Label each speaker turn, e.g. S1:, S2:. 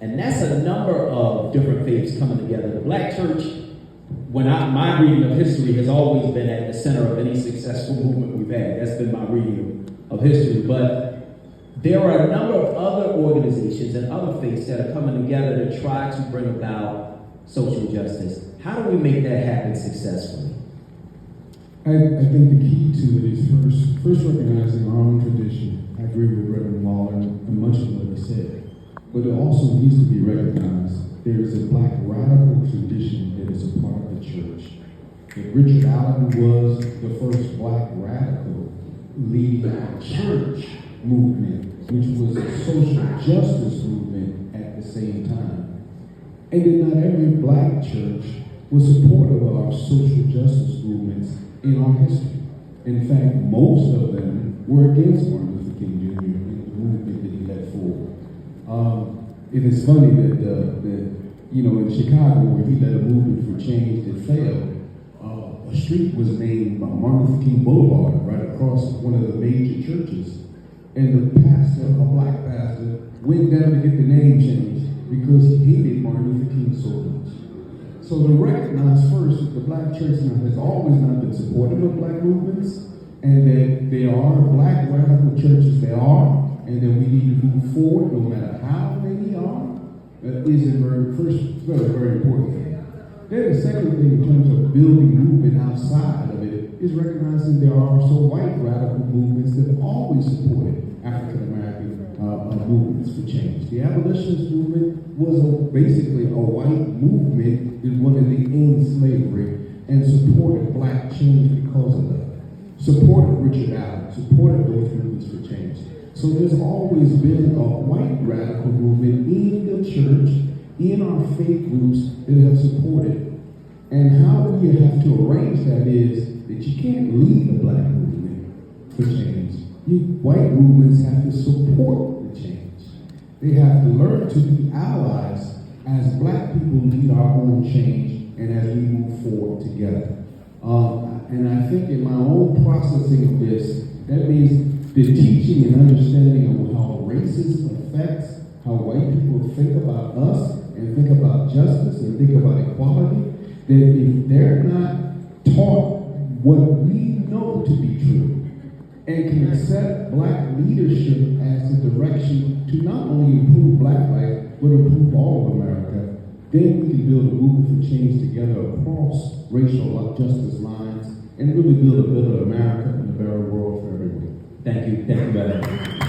S1: And that's a number of different faiths coming together. The black church, my reading of history has always been at the center of any successful movement we've had. That's been my reading of history. But there are a number of other organizations and other faiths that are coming together to try to bring about social justice. How do we make that happen successfully?
S2: I think the key to it is first recognizing our own tradition. I agree with Reverend Waller and much of what he said. But it also needs to be recognized there is a black radical tradition that is a part of the church. That Richard Allen was the first black radical leading a church movement, which was a social justice movement at the same time. And that not every black church was supportive of our social justice movements in our history. In fact, most of them were against Martin Luther King Jr. and the movement that he led forward. It is funny that in Chicago, where he led a movement for change that failed, a street was named Martin Luther King Boulevard right across one of the major churches. And the pastor, a black pastor, went down to get the name changed because he hated Martin Luther King so much. So to recognize first that the black church has always not been supportive of black movements, and that there are black radical churches, there are, and that we need to move forward no matter how many are, is a very important thing. Then the second thing in terms of building movement outside of it is recognizing there are also white radical movements that have always supported African American movements for change. The abolitionist movement was basically a white movement that wanted to end slavery and supported black change because of that. Supported Richard Allen, supported those movements for change. So there's always been a white radical movement in the church, in our faith groups that have supported. And how we have to arrange that is that you can't lead the black movement for change. White movements have to support the change. They have to learn to be allies as black people lead our own change and as we move forward together. And I think in my own processing of this, that means the teaching and understanding of how racism affects how white people think about us and think about justice and think about equality, that if they're not taught what we know to be true and can accept black leadership as the direction to not only improve black life, but improve all of America, then we can build a movement for change together across racial justice lines and really build a better America and a better world for everyone.
S1: Thank you, brother.